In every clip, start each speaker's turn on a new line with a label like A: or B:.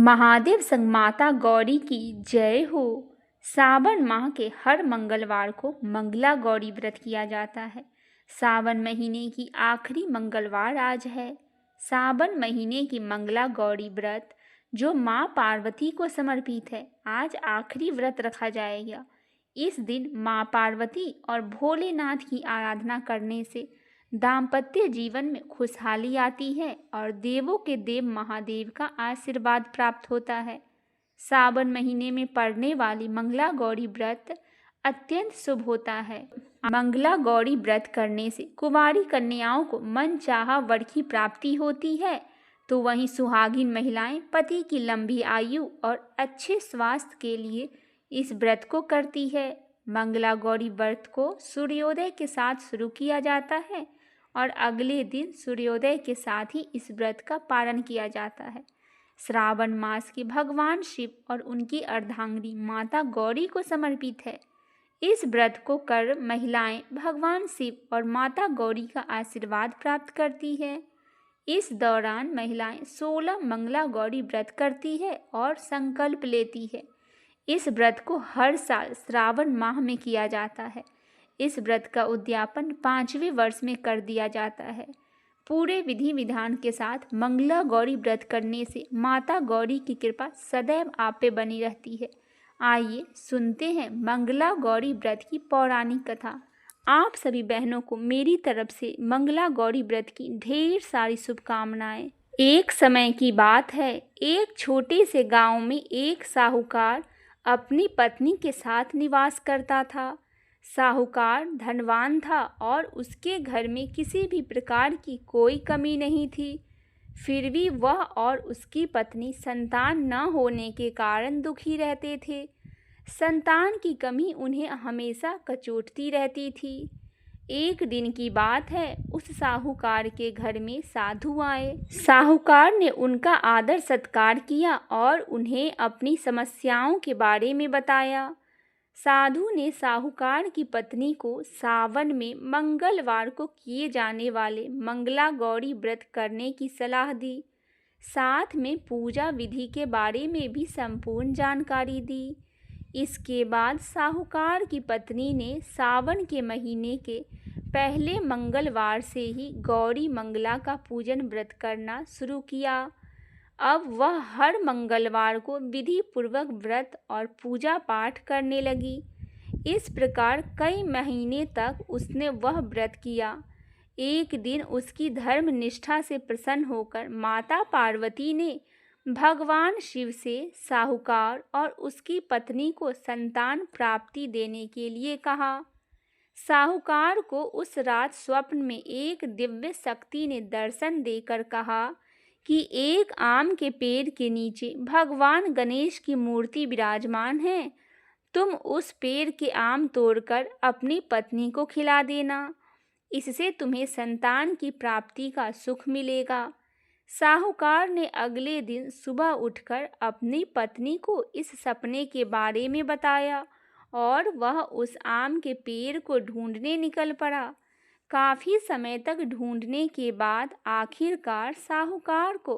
A: महादेव संग माता गौरी की जय हो। सावन माह के हर मंगलवार को मंगला गौरी व्रत किया जाता है। सावन महीने की आखिरी मंगलवार आज है। सावन महीने की मंगला गौरी व्रत जो माँ पार्वती को समर्पित है, आज आखिरी व्रत रखा जाएगा। इस दिन माँ पार्वती और भोलेनाथ की आराधना करने से दाम्पत्य जीवन में खुशहाली आती है और देवों के देव महादेव का आशीर्वाद प्राप्त होता है। सावन महीने में पड़ने वाली मंगला गौरी व्रत अत्यंत शुभ होता है। मंगला गौरी व्रत करने से कुंवारी कन्याओं को मनचाहा वर की प्राप्ति होती है, तो वहीं सुहागिन महिलाएं पति की लंबी आयु और अच्छे स्वास्थ्य के लिए इस व्रत को करती है। मंगला गौरी व्रत को सूर्योदय के साथ शुरू किया जाता है और अगले दिन सूर्योदय के साथ ही इस व्रत का पालन किया जाता है। श्रावण मास के भगवान शिव और उनकी अर्धांगिनी माता गौरी को समर्पित है। इस व्रत को कर महिलाएं भगवान शिव और माता गौरी का आशीर्वाद प्राप्त करती है। इस दौरान महिलाएं 16 मंगला गौरी व्रत करती है और संकल्प लेती है। इस व्रत को हर साल श्रावण माह में किया जाता है। इस व्रत का उद्यापन 5वें वर्ष में कर दिया जाता है। पूरे विधि विधान के साथ मंगला गौरी व्रत करने से माता गौरी की कृपा सदैव आप पे बनी रहती है। आइए सुनते हैं मंगला गौरी व्रत की पौराणिक कथा। आप सभी बहनों को मेरी तरफ से मंगला गौरी व्रत की ढेर सारी शुभकामनाएं। एक समय की बात है, एक छोटे से गांव में एक साहूकार अपनी पत्नी के साथ निवास करता था। साहूकार धनवान था और उसके घर में किसी भी प्रकार की कोई कमी नहीं थी। फिर भी वह और उसकी पत्नी संतान न होने के कारण दुखी रहते थे। संतान की कमी उन्हें हमेशा कचोटती रहती थी। एक दिन की बात है, उस साहूकार के घर में साधु आए। साहूकार ने उनका आदर सत्कार किया और उन्हें अपनी समस्याओं के बारे में बताया। साधु ने साहूकार की पत्नी को सावन में मंगलवार को किए जाने वाले मंगला गौरी व्रत करने की सलाह दी। साथ में पूजा विधि के बारे में भी संपूर्ण जानकारी दी। इसके बाद साहूकार की पत्नी ने सावन के महीने के पहले मंगलवार से ही गौरी मंगला का पूजन व्रत करना शुरू किया। अब वह हर मंगलवार को विधि पूर्वक व्रत और पूजा पाठ करने लगी। इस प्रकार कई महीने तक उसने वह व्रत किया। एक दिन उसकी धर्म निष्ठा से प्रसन्न होकर माता पार्वती ने भगवान शिव से साहूकार और उसकी पत्नी को संतान प्राप्ति देने के लिए कहा। साहूकार को उस रात स्वप्न में एक दिव्य शक्ति ने दर्शन देकर कहा कि एक आम के पेड़ के नीचे भगवान गणेश की मूर्ति विराजमान है। तुम उस पेड़ के आम तोड़कर अपनी पत्नी को खिला देना, इससे तुम्हें संतान की प्राप्ति का सुख मिलेगा। साहूकार ने अगले दिन सुबह उठकर अपनी पत्नी को इस सपने के बारे में बताया और वह उस आम के पेड़ को ढूंढने निकल पड़ा। काफ़ी समय तक ढूंढने के बाद आखिरकार साहूकार को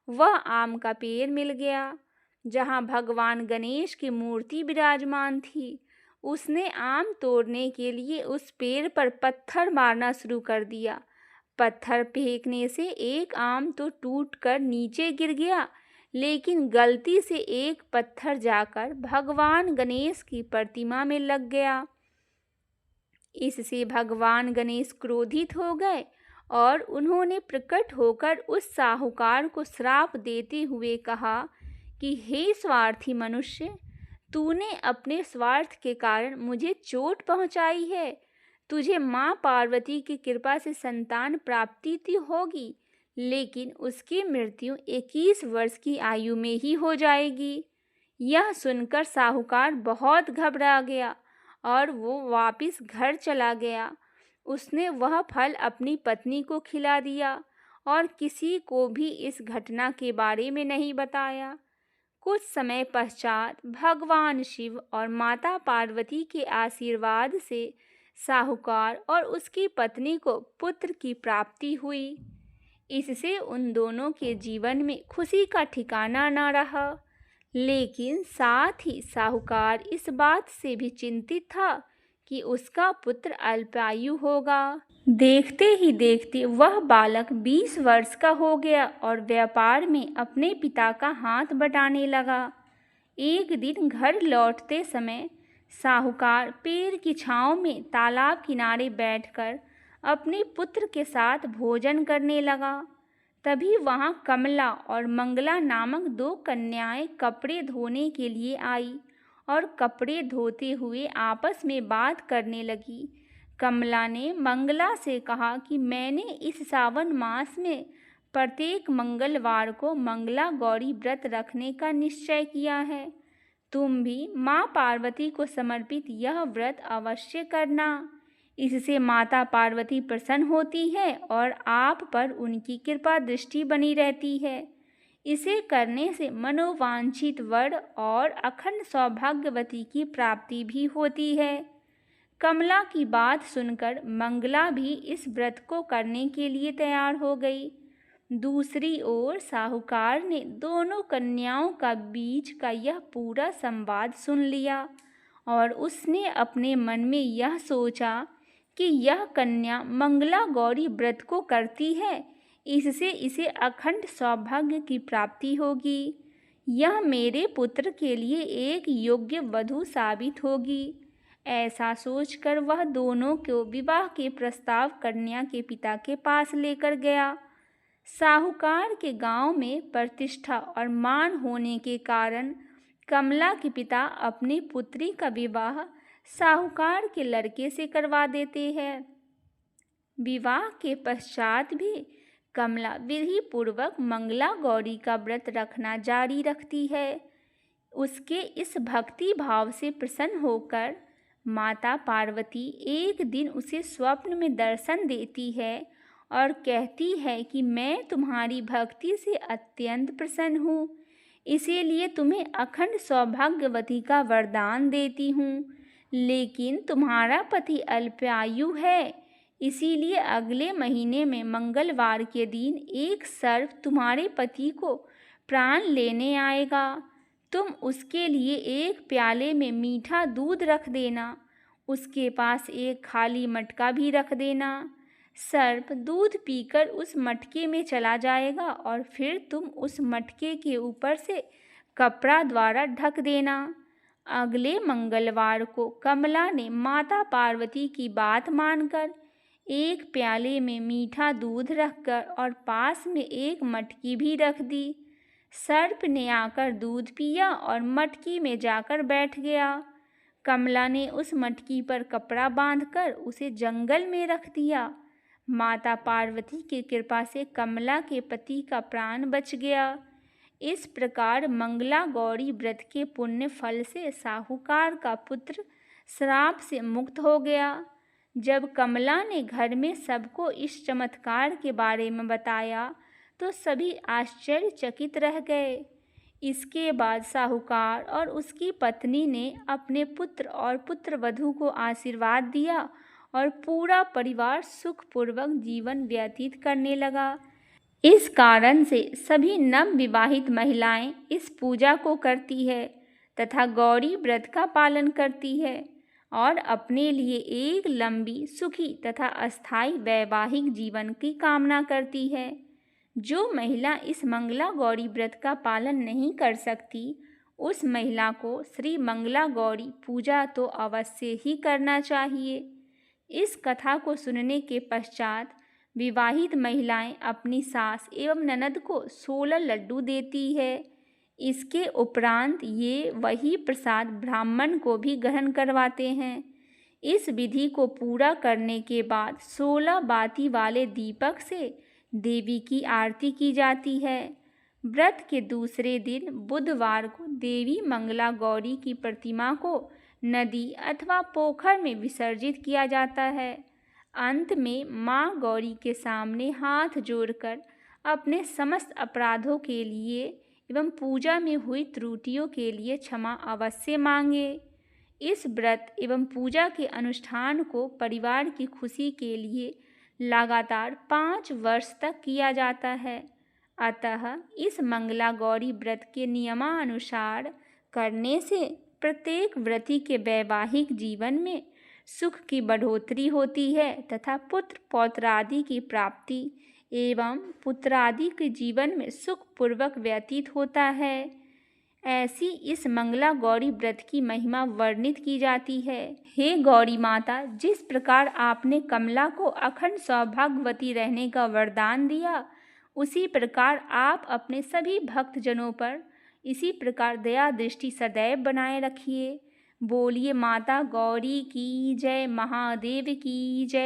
A: वह आम का पेड़ मिल गया, जहां भगवान गणेश की मूर्ति विराजमान थी। उसने आम तोड़ने के लिए उस पेड़ पर पत्थर मारना शुरू कर दिया। पत्थर फेंकने से एक आम तो टूटकर नीचे गिर गया, लेकिन गलती से एक पत्थर जाकर भगवान गणेश की प्रतिमा में लग गया। इससे भगवान गणेश क्रोधित हो गए और उन्होंने प्रकट होकर उस साहूकार को श्राप देते हुए कहा कि हे स्वार्थी मनुष्य, तूने अपने स्वार्थ के कारण मुझे चोट पहुंचाई है। तुझे माँ पार्वती की कृपा से संतान प्राप्ति तो होगी, लेकिन उसकी मृत्यु 21 वर्ष की आयु में ही हो जाएगी। यह सुनकर साहूकार बहुत घबरा गया और वो वापस घर चला गया। उसने वह फल अपनी पत्नी को खिला दिया और किसी को भी इस घटना के बारे में नहीं बताया। कुछ समय पश्चात भगवान शिव और माता पार्वती के आशीर्वाद से साहूकार और उसकी पत्नी को पुत्र की प्राप्ति हुई। इससे उन दोनों के जीवन में खुशी का ठिकाना न रहा। लेकिन साथ ही साहूकार इस बात से भी चिंतित था कि उसका पुत्र अल्पायु होगा। देखते ही देखते वह बालक 20 वर्ष का हो गया और व्यापार में अपने पिता का हाथ बटाने लगा। एक दिन घर लौटते समय साहूकार पेड़ की छांव में तालाब किनारे बैठकर अपने पुत्र के साथ भोजन करने लगा। तभी वहां कमला और मंगला नामक 2 कन्याएं कपड़े धोने के लिए आई और कपड़े धोते हुए आपस में बात करने लगी। कमला ने मंगला से कहा कि मैंने इस सावन मास में प्रत्येक मंगलवार को मंगला गौरी व्रत रखने का निश्चय किया है। तुम भी माँ पार्वती को समर्पित यह व्रत अवश्य करना। इससे माता पार्वती प्रसन्न होती है और आप पर उनकी कृपा दृष्टि बनी रहती है। इसे करने से मनोवांछित वर और अखंड सौभाग्यवती की प्राप्ति भी होती है। कमला की बात सुनकर मंगला भी इस व्रत को करने के लिए तैयार हो गई। दूसरी ओर साहूकार ने दोनों कन्याओं का बीच का यह पूरा संवाद सुन लिया और उसने अपने मन में यह सोचा कि यह कन्या मंगला गौरी व्रत को करती है, इससे इसे अखंड सौभाग्य की प्राप्ति होगी। यह मेरे पुत्र के लिए एक योग्य वधू साबित होगी। ऐसा सोचकर वह दोनों को विवाह के प्रस्ताव कन्या के पिता के पास लेकर गया। साहूकार के गांव में प्रतिष्ठा और मान होने के कारण कमला के पिता अपनी पुत्री का विवाह साहूकार के लड़के से करवा देते हैं। विवाह के पश्चात भी कमला विधि पूर्वक मंगला गौरी का व्रत रखना जारी रखती है। उसके इस भक्ति भाव से प्रसन्न होकर माता पार्वती एक दिन उसे स्वप्न में दर्शन देती है और कहती है कि मैं तुम्हारी भक्ति से अत्यंत प्रसन्न हूँ, इसीलिए तुम्हें अखंड सौभाग्यवती का वरदान देती हूँ। लेकिन तुम्हारा पति अल्पायु है, इसीलिए अगले महीने में मंगलवार के दिन एक सर्प तुम्हारे पति को प्राण लेने आएगा। तुम उसके लिए एक प्याले में मीठा दूध रख देना, उसके पास एक खाली मटका भी रख देना। सर्प दूध पीकर उस मटके में चला जाएगा और फिर तुम उस मटके के ऊपर से कपड़ा द्वारा ढक देना। अगले मंगलवार को कमला ने माता पार्वती की बात मानकर एक प्याले में मीठा दूध रखकर और पास में एक मटकी भी रख दी। सर्प ने आकर दूध पिया और मटकी में जाकर बैठ गया। कमला ने उस मटकी पर कपड़ा बांधकर उसे जंगल में रख दिया। माता पार्वती की कृपा से कमला के पति का प्राण बच गया। इस प्रकार मंगला गौरी व्रत के पुण्य फल से साहूकार का पुत्र श्राप से मुक्त हो गया। जब कमला ने घर में सबको इस चमत्कार के बारे में बताया तो सभी आश्चर्यचकित रह गए। इसके बाद साहूकार और उसकी पत्नी ने अपने पुत्र और पुत्रवधू को आशीर्वाद दिया और पूरा परिवार सुखपूर्वक जीवन व्यतीत करने लगा। इस कारण से सभी नव विवाहित महिलाएं इस पूजा को करती है तथा गौरी व्रत का पालन करती है और अपने लिए एक लंबी, सुखी तथा अस्थायी वैवाहिक जीवन की कामना करती है। जो महिला इस मंगला गौरी व्रत का पालन नहीं कर सकती, उस महिला को श्री मंगला गौरी पूजा तो अवश्य ही करना चाहिए। इस कथा को सुनने के पश्चात विवाहित महिलाएं अपनी सास एवं ननद को 16 लड्डू देती है। इसके उपरांत ये वही प्रसाद ब्राह्मण को भी ग्रहण करवाते हैं। इस विधि को पूरा करने के बाद 16 बाती वाले दीपक से देवी की आरती की जाती है। व्रत के दूसरे दिन बुधवार को देवी मंगला गौरी की प्रतिमा को नदी अथवा पोखर में विसर्जित किया जाता है। अंत में माँ गौरी के सामने हाथ जोड़कर अपने समस्त अपराधों के लिए एवं पूजा में हुई त्रुटियों के लिए क्षमा अवश्य मांगे। इस व्रत एवं पूजा के अनुष्ठान को परिवार की खुशी के लिए लगातार 5 वर्ष तक किया जाता है। अतः इस मंगला गौरी व्रत के नियमानुसार करने से प्रत्येक व्रती के वैवाहिक जीवन में सुख की बढ़ोतरी होती है तथा पुत्र पौत्रादि की प्राप्ति एवं पुत्रादि के जीवन में सुखपूर्वक व्यतीत होता है। ऐसी इस मंगला गौरी व्रत की महिमा वर्णित की जाती है। हे गौरी माता, जिस प्रकार आपने कमला को अखंड सौभाग्यवती रहने का वरदान दिया, उसी प्रकार आप अपने सभी भक्तजनों पर इसी प्रकार दया दृष्टि सदैव बनाए रखिए। बोलिए माता गौरी की जय, महादेव की जय।